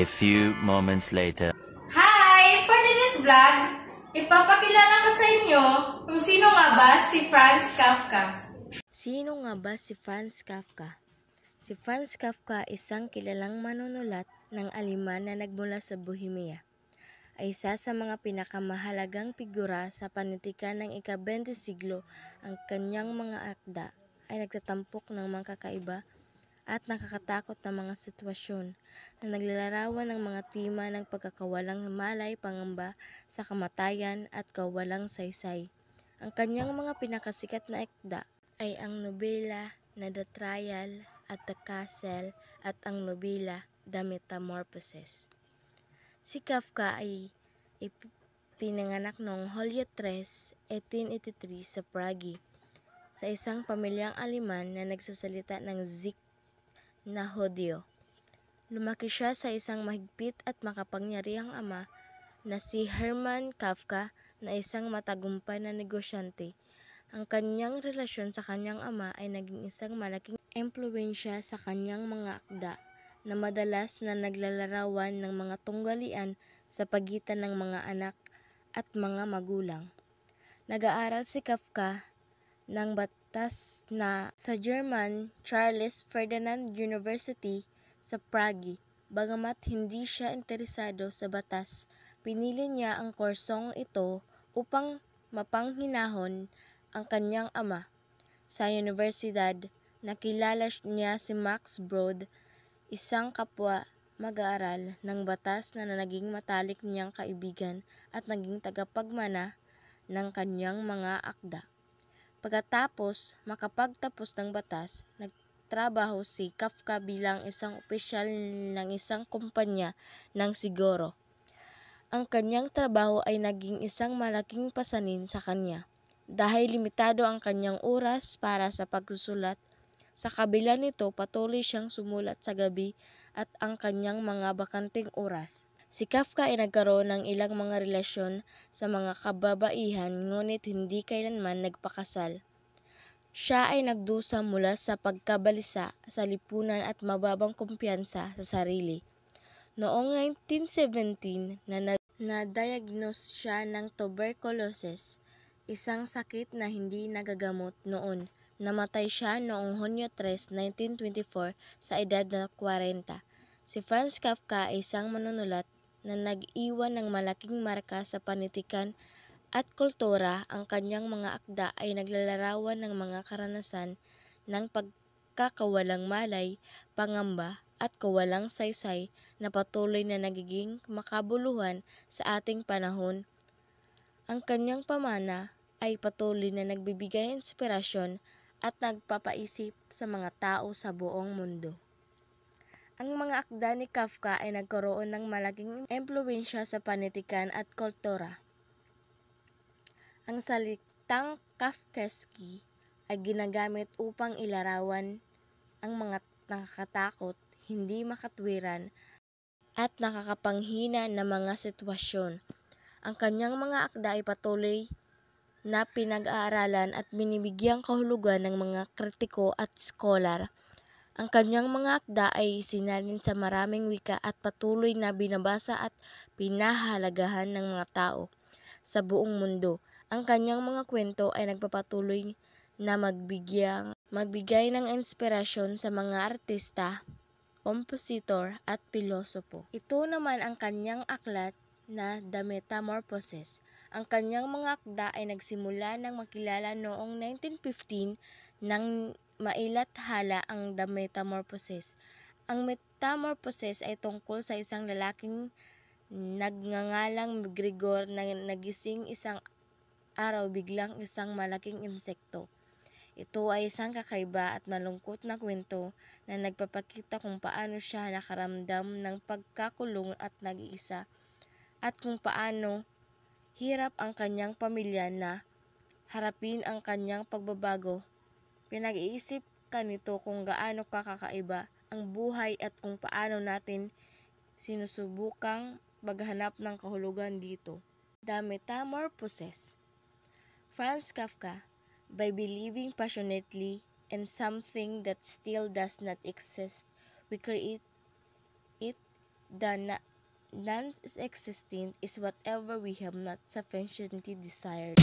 few moments later. Hi! For today's vlog, ipapakilala ko sa inyo kung sino nga ba si Franz Kafka. Sino nga ba si Franz Kafka? Si Franz Kafka, isang kilalang manunulat ng Aleman na nagmula sa Bohemia, ay isa sa mga pinakamahalagang figura sa panitikan ng ika-20 siglo. Ang kanyang mga akda ay nagtatampok ng mga kakaiba at nakakatakot na mga sitwasyon na naglalarawan ng mga tema ng pagkakawalang malay, pangamba sa kamatayan at kawalang saysay. Ang kanyang mga pinakasikat na akda ay ang nobela na The Trial at The Castle at ang nobela The Metamorphoses. Si Kafka ay pinanganak noong Hulyo 3, 1883 sa Prague, sa isang pamilyang Aleman na nagsasalita ng Czech na Hudyo. Lumaki siya sa isang mahigpit at makapangyarihang ama na si Hermann Kafka, na isang matagumpay na negosyante. Ang kanyang relasyon sa kanyang ama ay naging isang malaking impluwensya sa kanyang mga akda, na madalas na naglalarawan ng mga tunggalian sa pagitan ng mga anak at mga magulang. Nag-aaral si Kafka ng batas na sa German Charles Ferdinand University sa Prague. Bagamat hindi siya interesado sa batas, pinili niya ang kursong ito upang mapanghinahon ang kanyang ama. Sa universidad, nakilala niya si Max Brod, isang kapwa mag-aaral ng batas na naging matalik niyang kaibigan at naging tagapagmana ng kanyang mga akda. Pagkatapos makapagtapos ng batas, nagtrabaho si Kafka bilang isang opisyal ng isang kumpanya ng siguro. Ang kanyang trabaho ay naging isang malaking pasanin sa kanya, dahil limitado ang kanyang oras para sa pagsusulat. Sa kabila nito, patuloy siyang sumulat sa gabi at ang kanyang mga bakanteng oras. Si Kafka ay nagkaroon ng ilang mga relasyon sa mga kababaihan, ngunit hindi kailanman nagpakasal. Siya ay nagdusa mula sa pagkabalisa sa lipunan at mababang kumpiyansa sa sarili. Noong 1917, na-diagnose siya ng tuberculosis, isang sakit na hindi nagagamot noon. Namatay siya noong Hunyo 3, 1924 sa edad na 40. Si Franz Kafka ay isang manunulat na nag-iwan ng malaking marka sa panitikan at kultura. Ang kanyang mga akda ay naglalarawan ng mga karanasan ng pagkakawalang malay, pangamba at kawalang saysay na patuloy na nagiging makabuluhan sa ating panahon. Ang kanyang pamana ay patuloy na nagbibigay inspirasyon at nagpapaisip sa mga tao sa buong mundo. Ang mga akda ni Kafka ay nagkaroon ng malaking impluwensya sa panitikan at kultura. Ang salitang Kafkaesque ay ginagamit upang ilarawan ang mga nakakatakot, hindi makatwiran, at nakakapanghina na mga sitwasyon. Ang kanyang mga akda ay patuloy na pinag-aaralan at binibigyang kahulugan ng mga kritiko at scholar. Ang kanyang mga akda ay isinalin sa maraming wika at patuloy na binabasa at pinahahalagahan ng mga tao sa buong mundo. Ang kanyang mga kwento ay nagpapatuloy na magbigay ng inspirasyon sa mga artista, kompositor at pilosopo. Ito naman ang kanyang aklat na The Metamorphoses. Ang kanyang mga akda ay nagsimula ng makilala noong 1915 nang mailathala ang The Metamorphoses. Ang Metamorphoses ay tungkol sa isang lalaking nagngangalang Gregor na nagising isang araw biglang isang malaking insekto. Ito ay isang kakaiba at malungkot na kwento na nagpapakita kung paano siya nakaramdam ng pagkakulong at nag-iisa, at kung paano hirap ang kanyang pamilya na harapin ang kanyang pagbabago. Pinag-iisip ka nito kung gaano kakaiba ang buhay at kung paano natin sinusubukang maghanap ng kahulugan dito. The Metamorphoses. Franz Kafka, by believing passionately in something that still does not exist, we create it the non-existent is whatever we have not sufficiently desired.